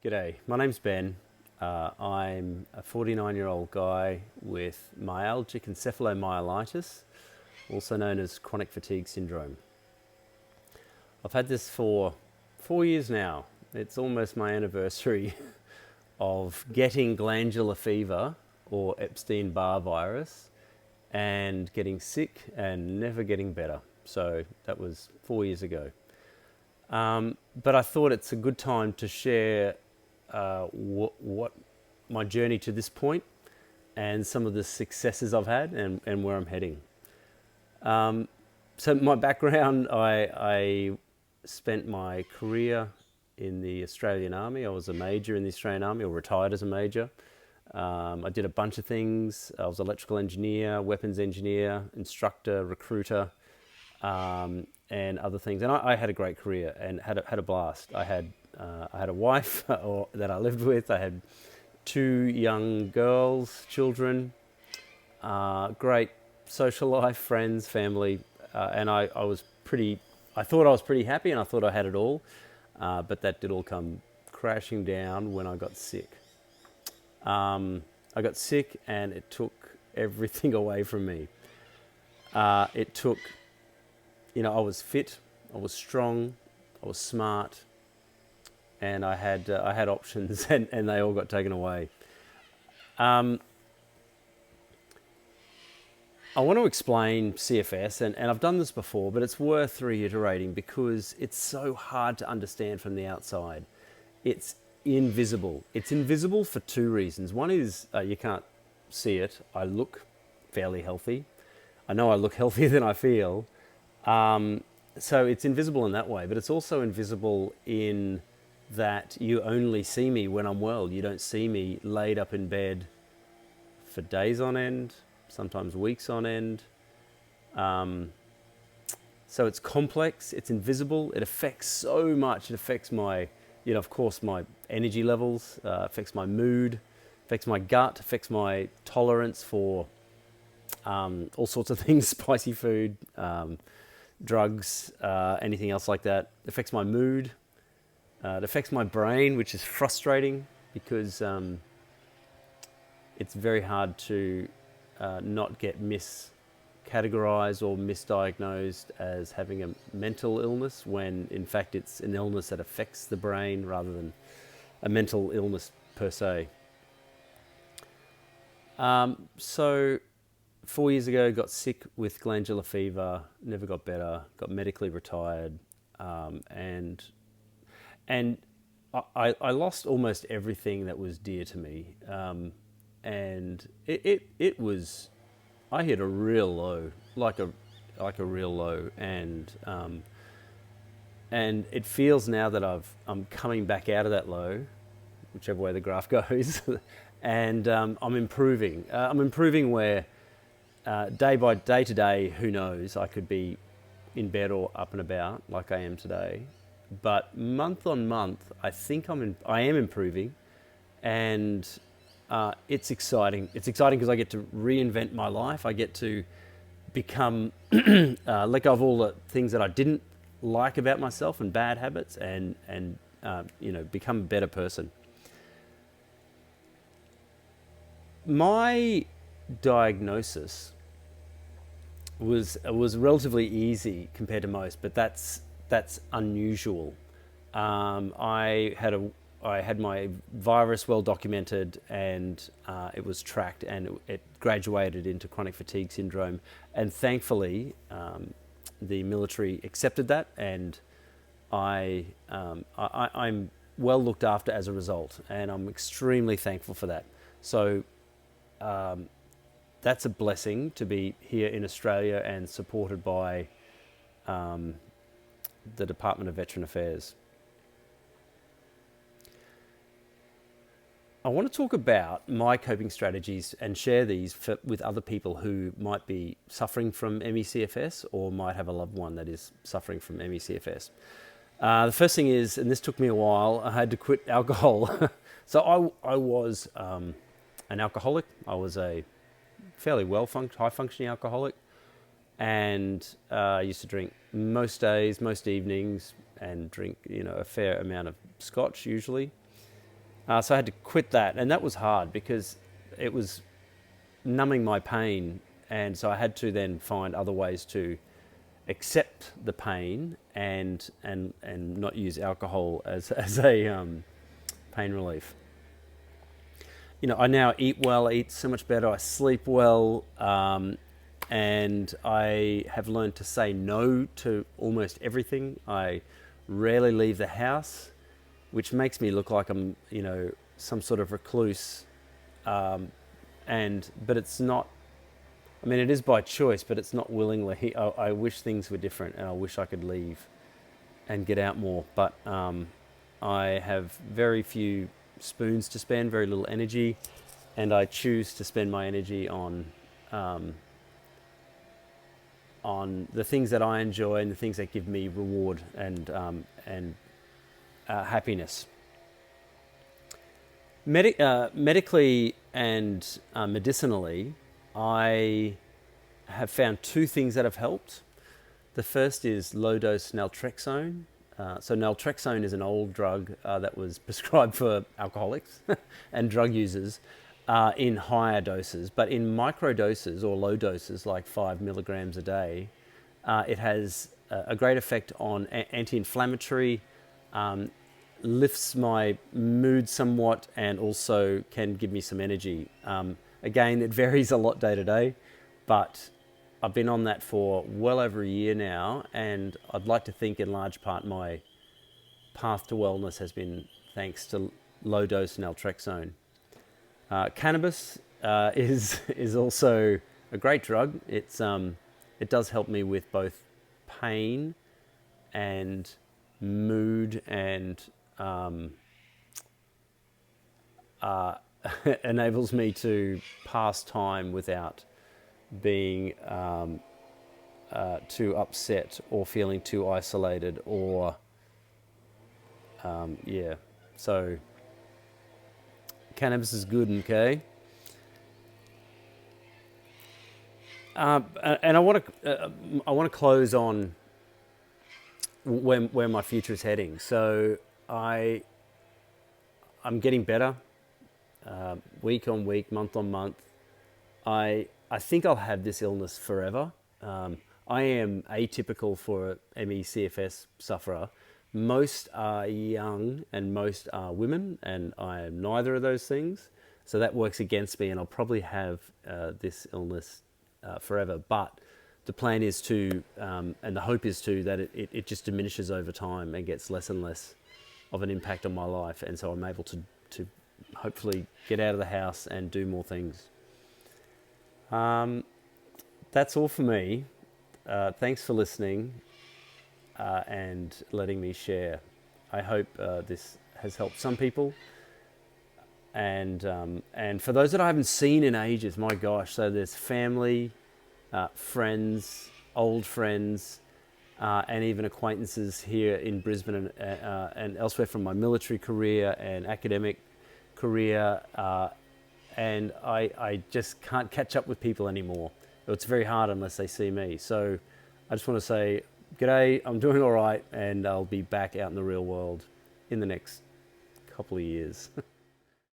G'day, my name's Ben. I'm a 49-year-old guy with Myalgic Encephalomyelitis, also known as chronic fatigue syndrome. I've had this for 4 years now. It's almost my anniversary of getting glandular fever or Epstein-Barr virus and getting sick and never getting better. So that was 4 years ago. But I thought it's a good time to share what my journey to this point and some of the successes I've had and where I'm heading. So my background, I spent my career in the Australian Army. I was a major in the Australian Army, or retired as a major. I did a bunch of things. I was electrical engineer, weapons engineer, instructor, recruiter, and other things. And I had a great career and had a blast. I had a wife that I lived with. I had two young girls, children, great social life, friends, family, and I thought I was pretty happy, and I thought I had it all, but that did all come crashing down when I got sick. I got sick, and it took everything away from me. It took, I was fit, I was strong, I was smart, and I had options, and they all got taken away. I want to explain CFS, and I've done this before, but it's worth reiterating because it's so hard to understand from the outside. It's invisible. It's invisible for two reasons. One is you can't see it. I look fairly healthy. I know I look healthier than I feel. So it's invisible in that way, but it's also invisible in that you only see me when I'm well. You don't see me laid up in bed for days on end, sometimes weeks on end. So it's complex, it's invisible, it affects so much. It affects my, of course, my energy levels, affects my mood, affects my gut, affects my tolerance for all sorts of things, spicy food, drugs, anything else like that. It affects my mood. It affects my brain, which is frustrating because it's very hard to not get miscategorized or misdiagnosed as having a mental illness when in fact it's an illness that affects the brain rather than a mental illness per se. So 4 years ago, got sick with glandular fever, never got better, got medically retired, and I lost almost everything that was dear to me, and it was, I hit a real low, like a real low, and it feels now that I'm coming back out of that low, whichever way the graph goes, and I'm improving. I'm improving where day by day to day, who knows, I could be in bed or up and about like I am today. But month on month, I think I am improving, and it's exciting. It's exciting because I get to reinvent my life. I get to become, let go of all the things that I didn't like about myself and bad habits, and become a better person. My diagnosis was relatively easy compared to most, but that's unusual. I had my virus well documented, and it was tracked, and it graduated into chronic fatigue syndrome. And thankfully, the military accepted that, and I'm well looked after as a result, and I'm extremely thankful for that. So that's a blessing to be here in Australia and supported by the Department of Veteran Affairs. I want to talk about my coping strategies and share these with other people who might be suffering from ME/CFS or might have a loved one that is suffering from ME/CFS. The first thing is, and this took me a while, I had to quit alcohol. So I was an alcoholic. I was a fairly high-functioning alcoholic, and I used to drink most days, most evenings, and drink a fair amount of scotch usually. So I had to quit that, and that was hard because it was numbing my pain, and so I had to then find other ways to accept the pain and not use alcohol as a pain relief. You know, I now eat well, I eat so much better, I sleep well, and I have learned to say no to almost everything. I rarely leave the house, which makes me look like I'm, you know, some sort of recluse. But it's not. I mean, it is by choice, but it's not willingly. I wish things were different, and I wish I could leave and get out more. But I have very few spoons to spend, very little energy, and I choose to spend my energy um, on the things that I enjoy and the things that give me reward and happiness. Medically and medicinally, I have found two things that have helped. The first is low-dose naltrexone. So naltrexone is an old drug that was prescribed for alcoholics and drug users in higher doses, but in micro doses or low doses, like 5 milligrams a day, it has a great effect on anti-inflammatory, lifts my mood somewhat, and also can give me some energy. Again, it varies a lot day to day, but I've been on that for well over a year now, and I'd like to think in large part my path to wellness has been thanks to low-dose naltrexone. Cannabis is also a great drug. It does help me with both pain and mood and enables me to pass time without being too upset or feeling too isolated or so cannabis is good. Okay. And I want to close on where my future is heading. So I'm getting better week on week, month on month. I think I'll have this illness forever. I am atypical for a ME/CFS sufferer. Most are young and most are women, and I am neither of those things. So that works against me, and I'll probably have this illness forever. But the plan is to, and the hope is to, that it just diminishes over time and gets less and less of an impact on my life. And so I'm able to hopefully get out of the house and do more things. That's all for me. Thanks for listening and letting me share. I hope this has helped some people. And for those that I haven't seen in ages, my gosh, so there's family, friends, old friends, and even acquaintances here in Brisbane and elsewhere from my military career and academic career. And I just can't catch up with people anymore. It's very hard unless they see me. So I just want to say, g'day, I'm doing all right, and I'll be back out in the real world in the next couple of years.